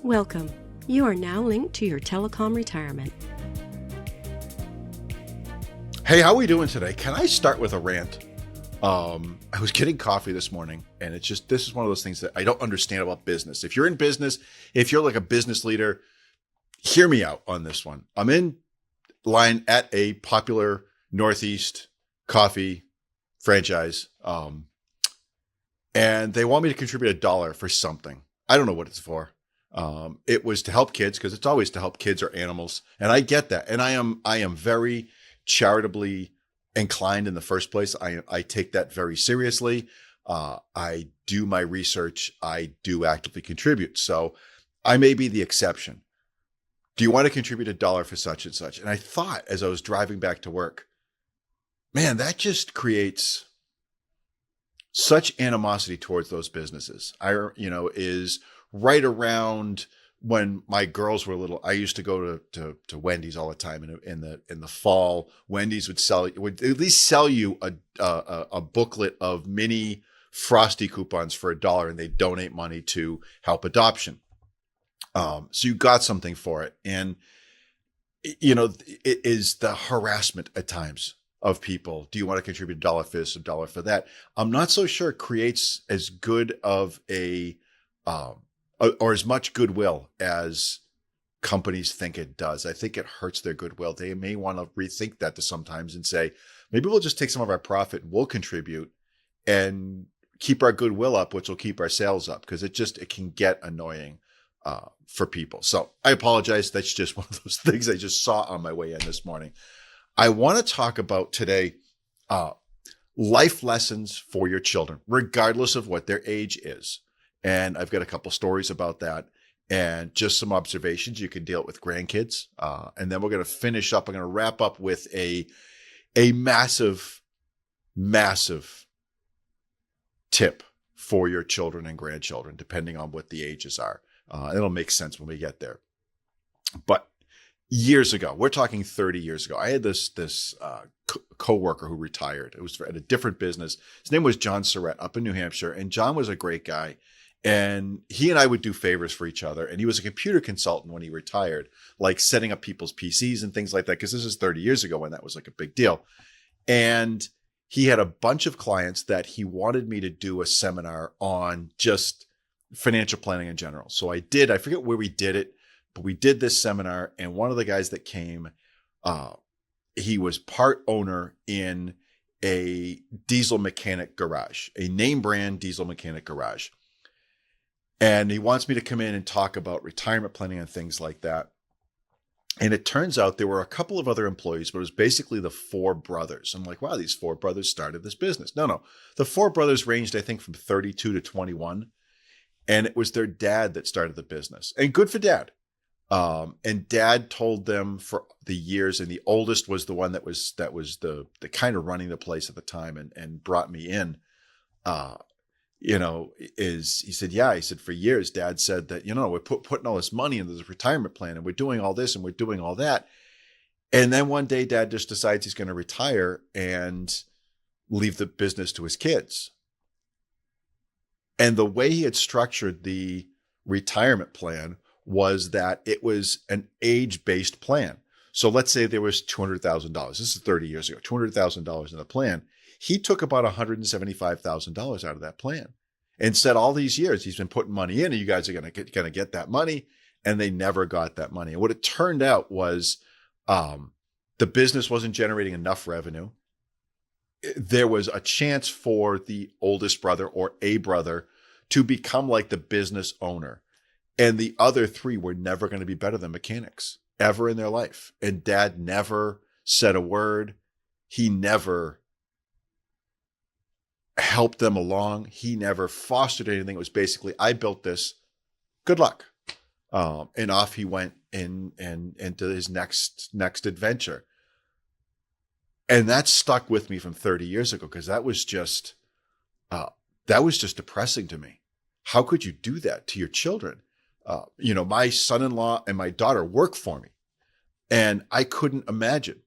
Welcome. You are now linked to your telecom retirement. Hey, how are we doing today? Can I start with a rant? I was getting coffee this morning, and this is one of those things that I don't understand about business. If you're in business, if you're like a business leader, hear me out on this one. I'm in line at a popular Northeast coffee franchise, and they want me to contribute $1 for something. I don't know what it's for. It was to help kids, because it's always to help kids or animals, and I get that. And I am very charitably inclined in the first place. I take that very seriously. I do my research. I do actively contribute. So I may be the exception. Do you want to contribute $1 for such and such? And I thought, as I was driving back to work, man, that just creates such animosity towards those businesses. Is right around when my girls were little. I used to go to Wendy's all the time. In the fall, Wendy's would at least sell you a booklet of mini Frosty coupons for $1, and they donate money to help adoption. So you got something for it. And, it is the harassment at times of people. Do you want to contribute $1 for this, $1 for that? I'm not so sure it creates as good of or as much goodwill as companies think it does. I think it hurts their goodwill. They may want to rethink that to sometimes and say, maybe we'll just take some of our profit and we'll contribute and keep our goodwill up, which will keep our sales up, because it can get annoying for people. So I apologize. That's just one of those things I just saw on my way in this morning. I want to talk about today life lessons for your children, regardless of what their age is. And I've got a couple stories about that and just some observations. You can deal it with grandkids. And then we're going to finish up. I'm going to wrap up with a massive, massive tip for your children and grandchildren, depending on what the ages are. It'll make sense when we get there. But years ago, we're talking 30 years ago, I had this co-worker who retired. It was at a different business. His name was John Surratt up in New Hampshire. And John was a great guy. And he and I would do favors for each other. And he was a computer consultant when he retired, like setting up people's PCs and things like that, because this is 30 years ago when that was like a big deal. And he had a bunch of clients that he wanted me to do a seminar on just financial planning in general. So I forget where we did it, but we did this seminar. And one of the guys that came, he was part owner in a diesel mechanic garage, a name brand diesel mechanic garage. And he wants me to come in and talk about retirement planning and things like that. And it turns out there were a couple of other employees, but it was basically the four brothers. I'm like, wow, these four brothers started this business. No. The four brothers ranged, I think, from 32 to 21. And it was their dad that started the business. And good for dad. And dad told them for the years, and the oldest was the one that was the kind of running the place at the time and brought me in. He said, for years, dad said that, we're putting all this money into this retirement plan and we're doing all this and we're doing all that. And then one day dad just decides he's going to retire and leave the business to his kids. And the way he had structured the retirement plan was that it was an age-based plan. So let's say there was $200,000. This is 30 years ago, $200,000 in the plan. He took about $175,000 out of that plan and said all these years he's been putting money in and you guys are going to get that money. And they never got that money. And what it turned out was the business wasn't generating enough revenue. There was a chance for the oldest brother or a brother to become like the business owner. And the other three were never going to be better than mechanics ever in their life. And dad never said a word. He never helped them along. He never fostered anything. It was basically, I built this. Good luck. And off he went into his next adventure. And that stuck with me from 30 years ago, because that was just depressing to me. How could you do that to your children? My son-in-law and my daughter work for me, and I couldn't imagine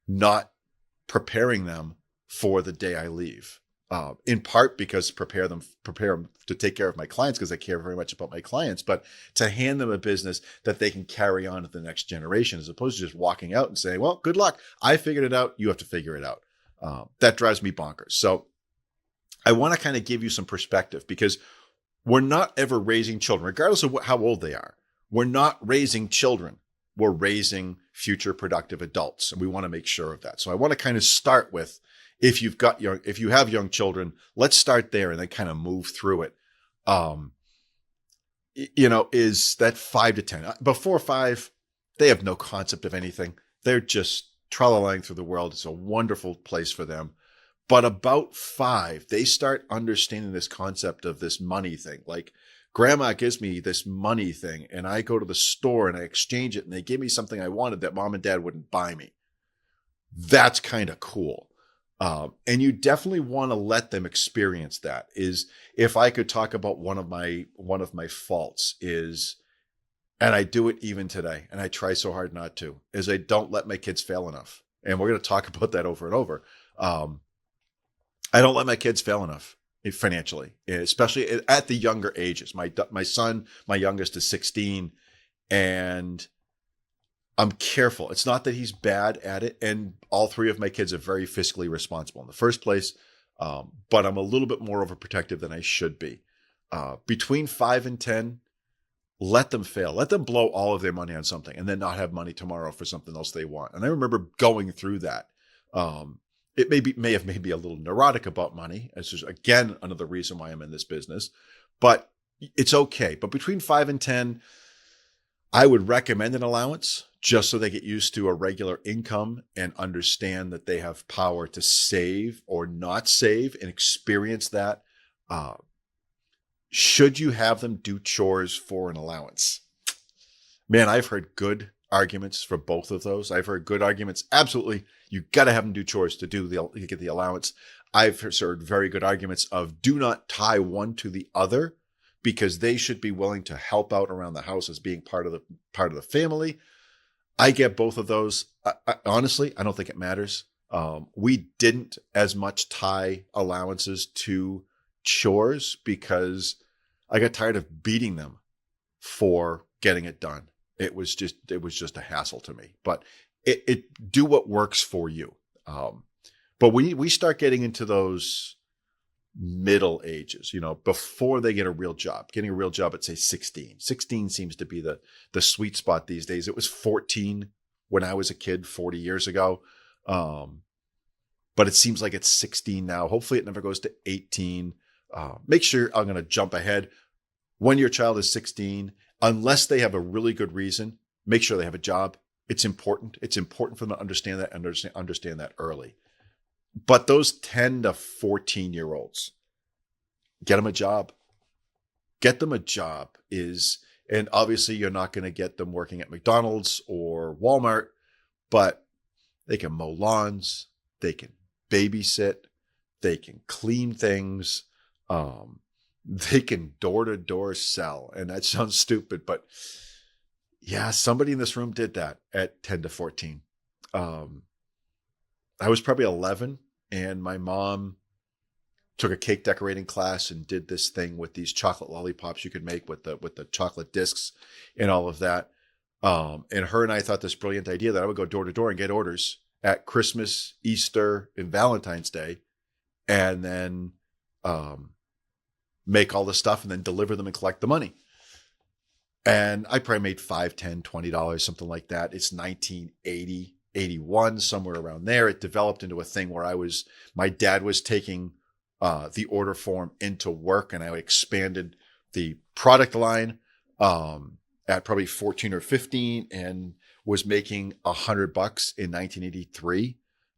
not preparing them for the day I leave. in part because prepare them to take care of my clients because I care very much about my clients, but to hand them a business that they can carry on to the next generation, as opposed to just walking out and saying, well, good luck. I figured it out. You have to figure it out. That drives me bonkers. So I want to kind of give you some perspective, because we're not ever raising children, regardless of how old they are. We're not raising children. We're raising future productive adults. And we want to make sure of that. So I want to kind of start with, if you have young children, let's start there and then kind of move through it. Is that 5 to 10? Before 5, they have no concept of anything. They're just trolling through the world. It's a wonderful place for them. But about 5, they start understanding this concept of this money thing. Like, grandma gives me this money thing, and I go to the store and I exchange it, and they give me something I wanted that mom and dad wouldn't buy me. That's kind of cool. And you definitely want to let them experience that. Is, if I could talk about one of my faults is, and I do it even today, and I try so hard not to, is I don't let my kids fail enough. And we're going to talk about that over and over. I don't let my kids fail enough financially, especially at the younger ages. My son, my youngest, is 16, and I'm careful. It's not that he's bad at it, and all 3 of my kids are very fiscally responsible in the first place, but I'm a little bit more overprotective than I should be. Between 5 and 10, let them fail. Let them blow all of their money on something and then not have money tomorrow for something else they want. And I remember going through that. It may have made me a little neurotic about money. It's just, again, another reason why I'm in this business, but it's okay. But between 5 and 10, I would recommend an allowance, just so they get used to a regular income and understand that they have power to save or not save and experience that. Should you have them do chores for an allowance? Man, I've heard good arguments for both of those. I've heard good arguments. Absolutely. You got to have them do chores to get the allowance. I've heard very good arguments of, do not tie one to the other, because they should be willing to help out around the house as being part of the family. I get both of those. Honestly, I don't think it matters. We didn't as much tie allowances to chores because I got tired of beating them for getting it done. It was just a hassle to me. But it do what works for you. But we start getting into those middle ages, before they get a real job. Getting a real job at, say, 16. 16 seems to be the sweet spot these days. It was 14 when I was a kid 40 years ago. But it seems like it's 16 now. Hopefully it never goes to 18. Make sure, I'm going to jump ahead. When your child is 16, unless they have a really good reason, make sure they have a job. It's important. It's important for them to understand that and understand that early. But those 10 to 14-year-olds, get them a job. Get them a job and obviously you're not going to get them working at McDonald's or Walmart, but they can mow lawns, they can babysit, they can clean things, they can door-to-door sell. And that sounds stupid, but yeah, somebody in this room did that at 10 to 14. I was probably 11, and my mom took a cake decorating class and did this thing with these chocolate lollipops you could make with the chocolate discs and all of that. And her and I thought this brilliant idea that I would go door to door and get orders at Christmas, Easter, and Valentine's Day, and then make all the stuff and then deliver them and collect the money. And I probably made $5, $10, $20, something like that. It's 1980, 81, somewhere around there. It developed into a thing where my dad was taking the order form into work, and I expanded the product line at probably 14 or 15 and was making $100 in 1983.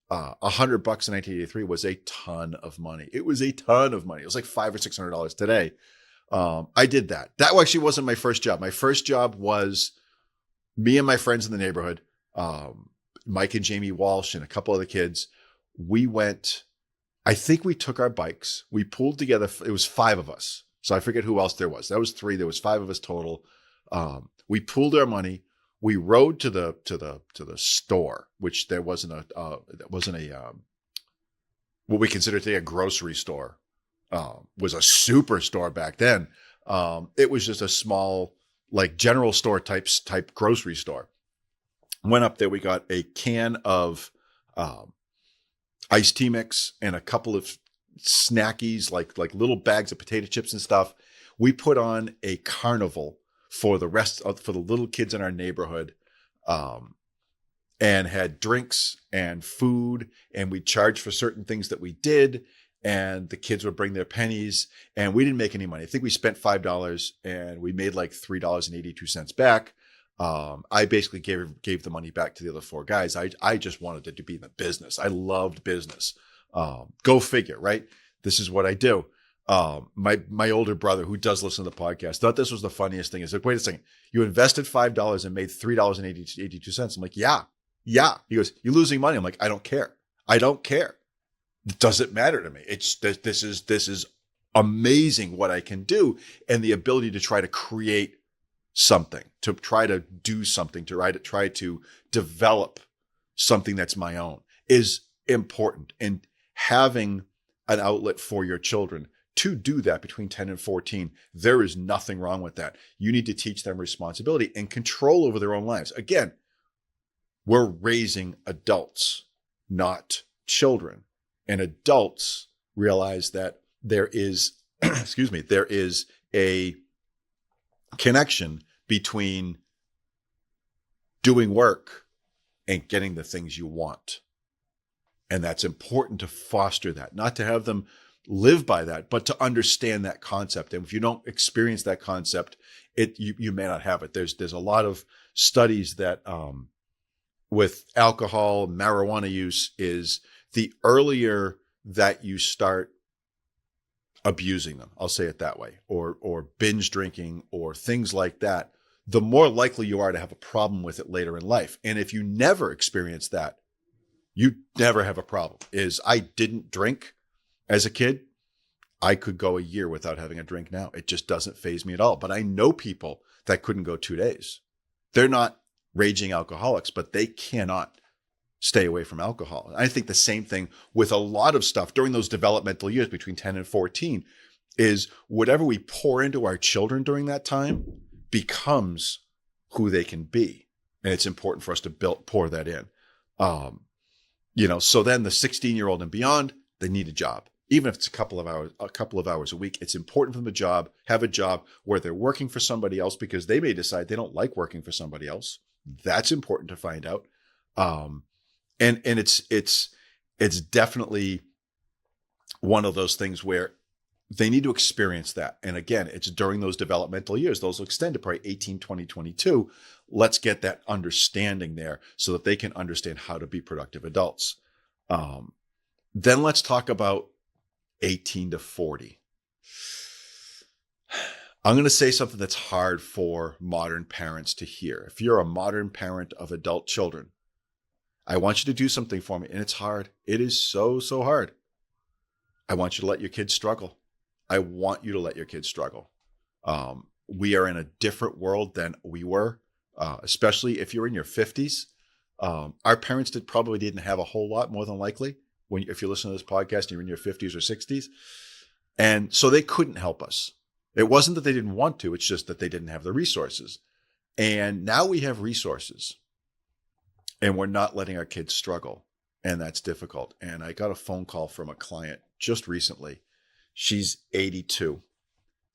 $100 in 1983 was a ton of money. It was a ton of money. It was like $500 or $600 today. I did that. That actually wasn't my first job. My first job was me and my friends in the neighborhood, Mike and Jamie Walsh and a couple of the kids. We went, I think we took our bikes. We pulled together. It was 5 of us. So I forget who else there was. That was 3. There was 5 of us total. We pooled our money. We rode to the store, which there wasn't a what we consider today a grocery store, was a superstore back then. It was just a small, like general store type grocery store. Went up there, we got a can of iced tea mix and a couple of snackies, like little bags of potato chips and stuff. We put on a carnival for the little kids in our neighborhood, and had drinks and food, and we charged for certain things that we did, and the kids would bring their pennies, and we didn't make any money. I think we spent $5 and we made like $3.82 back. I basically gave the money back to the other four guys. I just wanted it to be in the business. I loved business. Go figure, right? This is what I do. My older brother, who does listen to the podcast, thought this was the funniest thing. He said, wait a second, you invested $5 and made $3.82. I'm like, yeah. He goes, you're losing money. I'm like, I don't care. It doesn't matter to me. This is amazing what I can do, and the ability to try to create something, to try to do something, to try to develop something that's my own is important. And having an outlet for your children to do that between 10 and 14, there is nothing wrong with that. You need to teach them responsibility and control over their own lives. Again, we're raising adults, not children. And adults realize that there is, there is a connection between doing work and getting the things you want. And that's important to foster that, not to have them live by that, but to understand that concept. And if you don't experience that concept, you may not have it. There's a lot of studies that with alcohol, marijuana use, is the earlier that you start abusing them, I'll say it that way, or binge drinking or things like that, the more likely you are to have a problem with it later in life. And if you never experience that, you never have a problem. I didn't drink as a kid. I could go a year without having a drink now. It just doesn't faze me at all. But I know people that couldn't go 2 days. They're not raging alcoholics, but they cannot stay away from alcohol. I think the same thing with a lot of stuff during those developmental years between 10 and 14 is whatever we pour into our children during that time becomes who they can be. And it's important for us to pour that in. So then the 16-year-old and beyond, they need a job. Even if it's a couple of hours a week, it's important for them to have a job where they're working for somebody else, because they may decide they don't like working for somebody else. That's important to find out. And it's definitely one of those things where they need to experience that. And again, it's during those developmental years. Those will extend to probably 18, 20, 22. Let's get that understanding there so that they can understand how to be productive adults. Then let's talk about 18 to 40. I'm going to say something that's hard for modern parents to hear. If you're a modern parent of adult children, I want you to do something for me. And it's hard. It is so, so hard. I want you to let your kids struggle. I want you to let your kids struggle. We are in a different world than we were, especially if you're in your 50s. Our parents probably didn't have a whole lot, more than likely, if you listen to this podcast and you're in your 50s or 60s. And so they couldn't help us. It wasn't that they didn't want to. It's just that they didn't have the resources. And now we have resources. And we're not letting our kids struggle. And that's difficult. And I got a phone call from a client just recently. She's 82.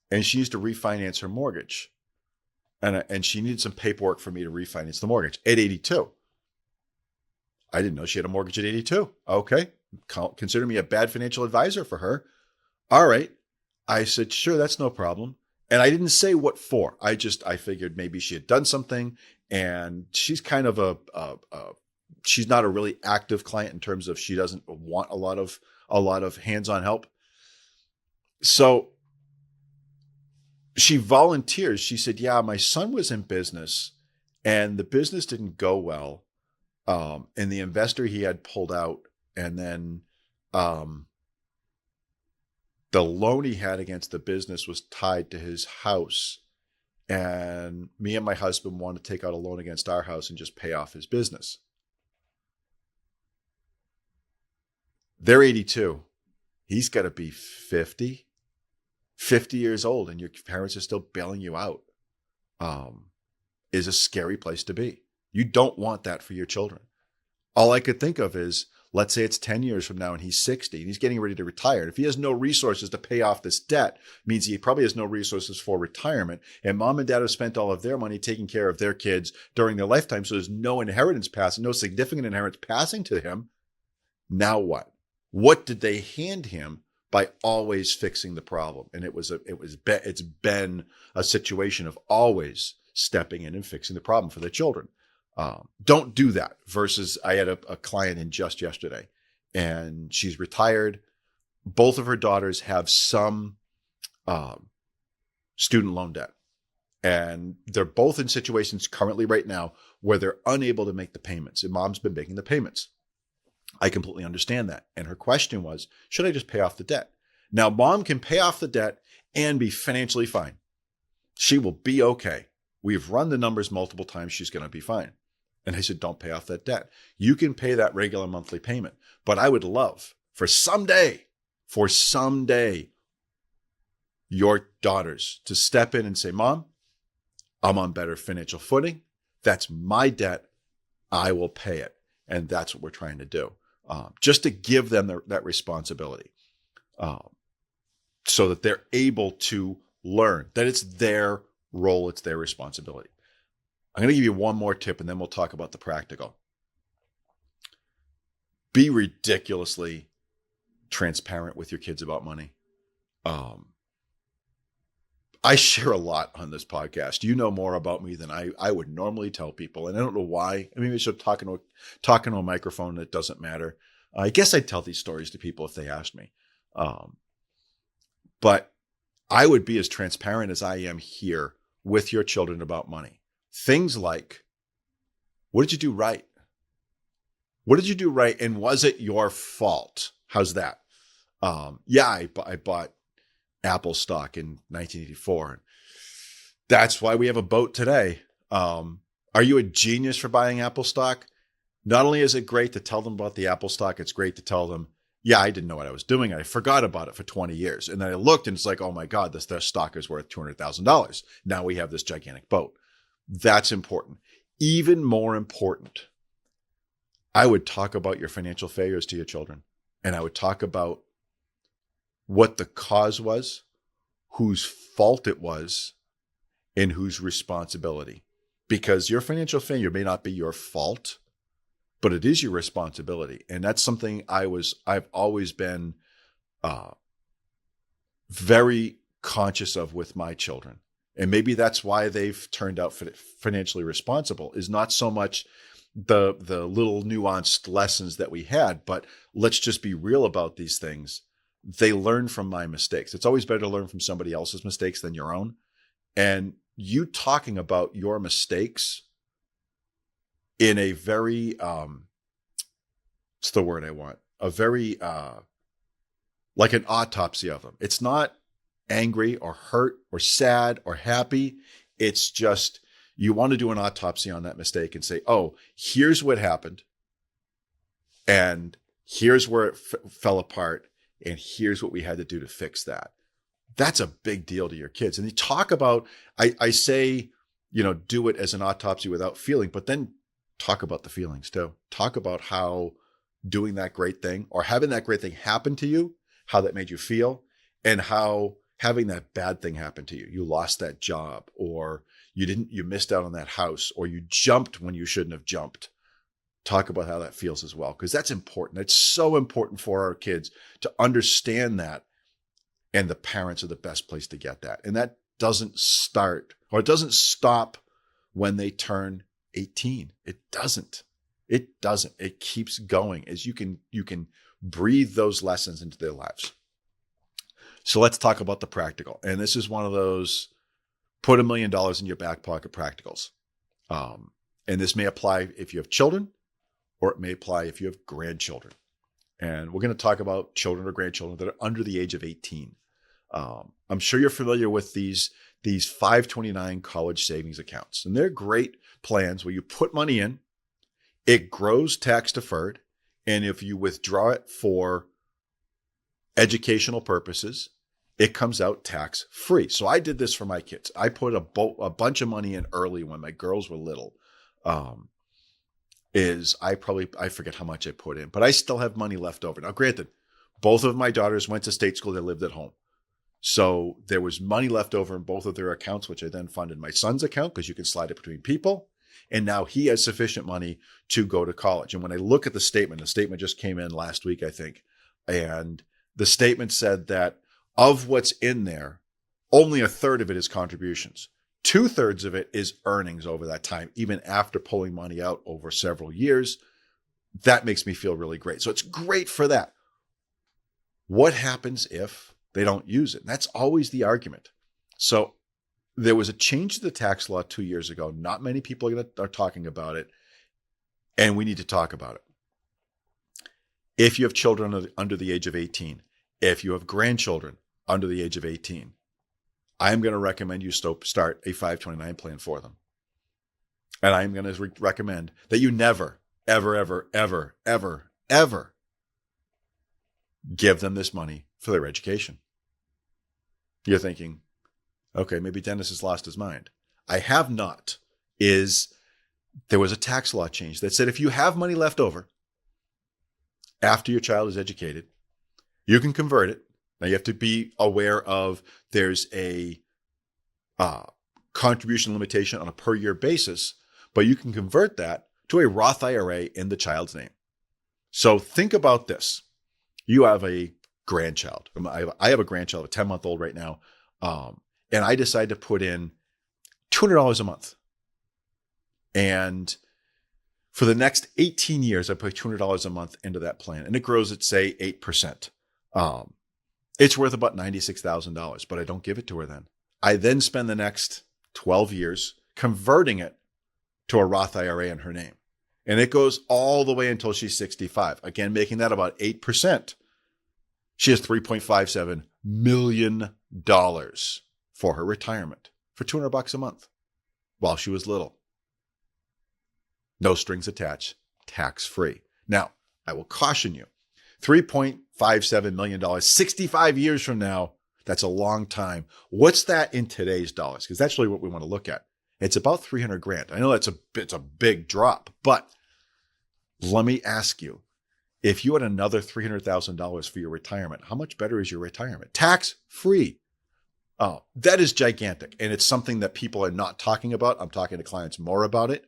And she needs to refinance her mortgage. And she needed some paperwork for me to refinance the mortgage at 82. I didn't know she had a mortgage at 82. Okay. Consider me a bad financial advisor for her. All right. I said, sure, that's no problem. And I didn't say what for. I figured maybe she had done something, and she's kind of she's not a really active client in terms of she doesn't want a lot of hands-on help. So she volunteers. She said, yeah, my son was in business and the business didn't go well. And the investor he had pulled out, and then the loan he had against the business was tied to his house. And me and my husband wanted to take out a loan against our house and just pay off his business. They're 82. He's got to be 50 years old, and your parents are still bailing you out. Is a scary place to be. You don't want that for your children. All I could think of is, let's say it's 10 years from now and he's 60 and he's getting ready to retire. If he has no resources to pay off this debt, means he probably has no resources for retirement. And mom and dad have spent all of their money taking care of their kids during their lifetime. So there's no inheritance passing, no significant inheritance passing to him. Now what? What did they hand him by always fixing the problem? And it's been a situation of always stepping in and fixing the problem for their children. Don't do that. Versus, I had a client in just yesterday, and she's retired. Both of her daughters have some student loan debt, and they're both in situations currently right now where they're unable to make the payments, and mom's been making the payments. I completely understand that. And her question was, should I just pay off the debt? Now, mom can pay off the debt and be financially fine. She will be okay. We've run the numbers multiple times. She's going to be fine. And I said, don't pay off that debt. You can pay that regular monthly payment. But I would love for someday, your daughters to step in and say, Mom, I'm on better financial footing. That's my debt. I will pay it. And that's what we're trying to do. Just to give them that responsibility, so that they're able to learn that it's their role, it's their responsibility. I'm going to give you one more tip, and then we'll talk about the practical. Be ridiculously transparent with your kids about money. I share a lot on this podcast. You know more about me than I would normally tell people, and I don't know why. I mean, maybe talking to a microphone, it doesn't matter. I guess I'd tell these stories to people if they asked me. But I would be as transparent as I am here with your children about money. Things like, what did you do right? What did you do right? And was it your fault? How's that? I bought Apple stock in 1984. That's why we have a boat today. Are you a genius for buying Apple stock? Not only is it great to tell them about the Apple stock, it's great to tell them, I didn't know what I was doing. I forgot about it for 20 years. And then I looked and it's like, oh my God, their stock is worth $200,000. Now we have this gigantic boat. That's important. Even more important, I would talk about your financial failures to your children. And I would talk about what the cause was, whose fault it was, and whose responsibility. Because your financial failure may not be your fault, but it is your responsibility. And that's something I've always been very conscious of with my children. And maybe that's why they've turned out financially responsible, is not so much the little nuanced lessons that we had, but let's just be real about these things. They learn from my mistakes. It's always better to learn from somebody else's mistakes than your own. And you talking about your mistakes in a very, what's the word I want? A very, like an autopsy of them. It's not angry or hurt or sad or happy. It's just, you want to do an autopsy on that mistake and say, oh, here's what happened. And here's where it fell apart. And here's what we had to do to fix that. That's a big deal to your kids. And you talk about, I say, do it as an autopsy without feeling, but then talk about the feelings too. Talk about how doing that great thing or having that great thing happen to you, how that made you feel, and how having that bad thing happen to you. You lost that job, or you missed out on that house, or you jumped when you shouldn't have jumped. Talk about how that feels as well, because that's important. It's so important for our kids to understand that, and the parents are the best place to get that. And that doesn't stop when they turn 18. It doesn't. It keeps going as you can breathe those lessons into their lives. So let's talk about the practical. And this is one of those put $1 million in your back pocket practicals. And this may apply if you have children, or it may apply if you have grandchildren. And we're going to talk about children or grandchildren that are under the age of 18. I'm sure you're familiar with these 529 college savings accounts. And they're great plans where you put money in, it grows tax deferred. And if you withdraw it for educational purposes, it comes out tax free. So I did this for my kids. I put a bunch of money in early when my girls were little. I forget how much I put in, but I still have money left over. Now, granted, both of my daughters went to state school. They lived at home. So there was money left over in both of their accounts, which I then funded my son's account because you can slide it between people. And now he has sufficient money to go to college. And when I look at the statement just came in last week, I think. And the statement said that of what's in there, only a third of it is contributions. 2/3 of it is earnings over that time, even after pulling money out over several years. That makes me feel really great. So it's great for that. What happens if they don't use it? And that's always the argument. So there was a change to the tax law 2 years ago. Not many people are talking about it, and we need to talk about it. If you have children under the age of 18, if you have grandchildren under the age of 18, I'm going to recommend you start a 529 plan for them. And I'm going to recommend that you never, ever, ever, ever, ever, ever give them this money for their education. You're thinking, okay, maybe Dennis has lost his mind. I have not. There was a tax law change that said if you have money left over after your child is educated, you can convert it. Now you have to be aware of there's a contribution limitation on a per year basis, but you can convert that to a Roth IRA in the child's name. So think about this. You have a grandchild. I have a grandchild, a 10-month-old right now. And I decide to put in $200 a month. And for the next 18 years, I put $200 a month into that plan. And it grows at, say, 8%. It's worth about $96,000, but I don't give it to her then. I then spend the next 12 years converting it to a Roth IRA in her name. And it goes all the way until she's 65. Again, making that about 8%. She has $3.57 million for her retirement for $200 a month while she was little. No strings attached, tax-free. Now, I will caution you, $3.57 million, 65 years from now, that's a long time. What's that in today's dollars? Because that's really what we want to look at. It's about $300,000. I know it's a big drop, but let me ask you, if you had another $300,000 for your retirement, how much better is your retirement? Tax-free. Oh, that is gigantic. And it's something that people are not talking about. I'm talking to clients more about it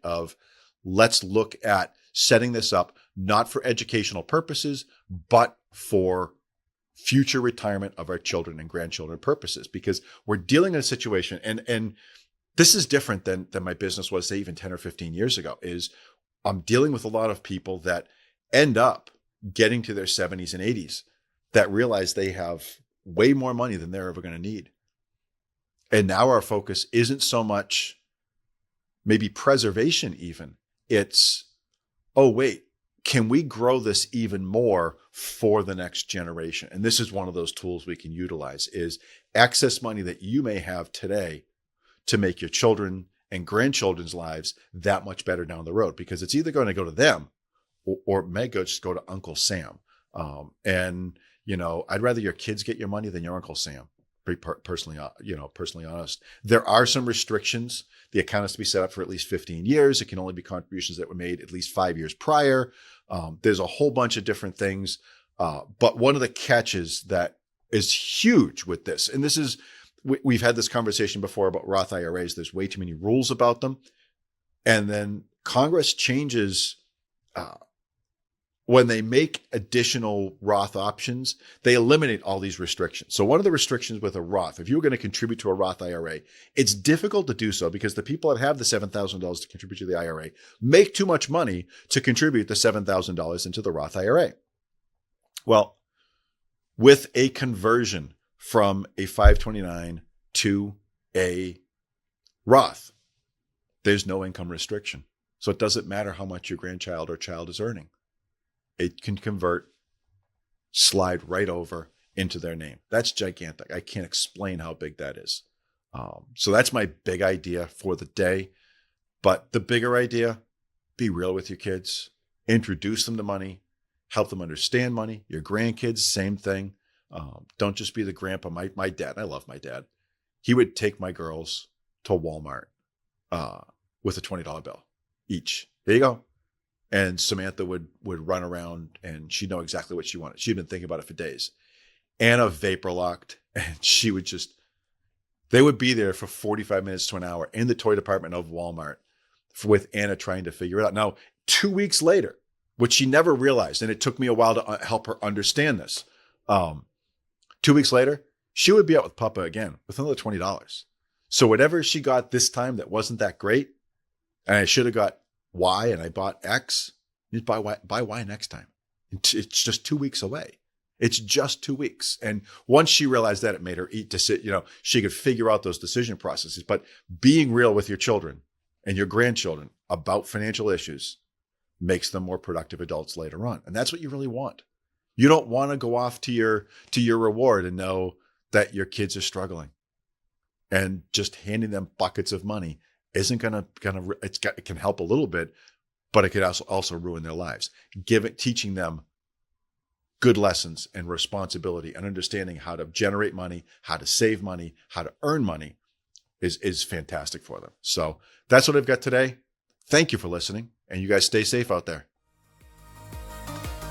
let's look at setting this up, not for educational purposes, but for future retirement of our children and grandchildren purposes, because we're dealing in a situation, and this is different than my business was, say, even 10 or 15 years ago, is I'm dealing with a lot of people that end up getting to their 70s and 80s that realize they have way more money than they're ever going to need. And now our focus isn't so much maybe preservation even. It's, oh, wait, can we grow this even more for the next generation? And this is one of those tools we can utilize, is excess money that you may have today to make your children and grandchildren's lives that much better down the road, because it's either going to go to them or it may just go to Uncle Sam. And, I'd rather your kids get your money than your Uncle Sam. Personally honest. There are some restrictions. The account has to be set up for at least 15 years. It can only be contributions that were made at least 5 years prior. There's a whole bunch of different things. But one of the catches that is huge with this, and this is, we've had this conversation before about Roth IRAs. There's way too many rules about them. And then Congress changes, when they make additional Roth options, they eliminate all these restrictions. So one of the restrictions with a Roth, if you were going to contribute to a Roth IRA, it's difficult to do so because the people that have the $7,000 to contribute to the IRA make too much money to contribute the $7,000 into the Roth IRA. Well, with a conversion from a 529 to a Roth, there's no income restriction. So it doesn't matter how much your grandchild or child is earning. It can convert, slide right over into their name. That's gigantic. I can't explain how big that is. So that's my big idea for the day. But the bigger idea, be real with your kids, introduce them to money, help them understand money. Your grandkids, same thing. Don't just be the grandpa. My dad, I love my dad. He would take my girls to Walmart with a $20 bill each. There you go. And Samantha would run around and she'd know exactly what she wanted. She'd been thinking about it for days. Anna vapor locked, and she would they would be there for 45 minutes to an hour in the toy department of Walmart with Anna trying to figure it out. Now, 2 weeks later, which she never realized, and it took me a while to help her understand this. 2 weeks later, she would be out with Papa again with another $20. So whatever she got this time that wasn't that great, and I should have got Y and I bought X, you buy Y next time. It's just 2 weeks away. It's just 2 weeks. And once she realized that, it made her eat to sit, she could figure out those decision processes. But being real with your children and your grandchildren about financial issues makes them more productive adults later on. And that's what you really want. You don't want to go off to your reward and know that your kids are struggling. And just handing them buckets of money isn't it can help a little bit, but it could also ruin their lives. Teaching them good lessons and responsibility and understanding how to generate money, how to save money, how to earn money is fantastic for them. So that's what I've got today. Thank you for listening, and you guys stay safe out there.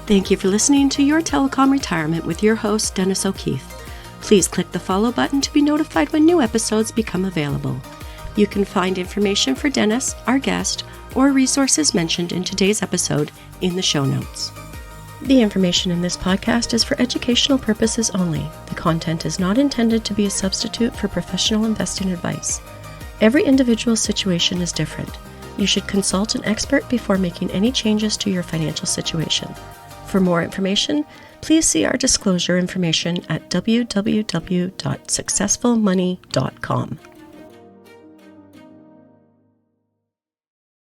Thank you for listening to Your Telecom Retirement with your host, Dennis O'Keefe. Please click the follow button to be notified when new episodes become available. You can find information for Dennis, our guest, or resources mentioned in today's episode in the show notes. The information in this podcast is for educational purposes only. The content is not intended to be a substitute for professional investing advice. Every individual situation is different. You should consult an expert before making any changes to your financial situation. For more information, please see our disclosure information at www.successfulmoney.com.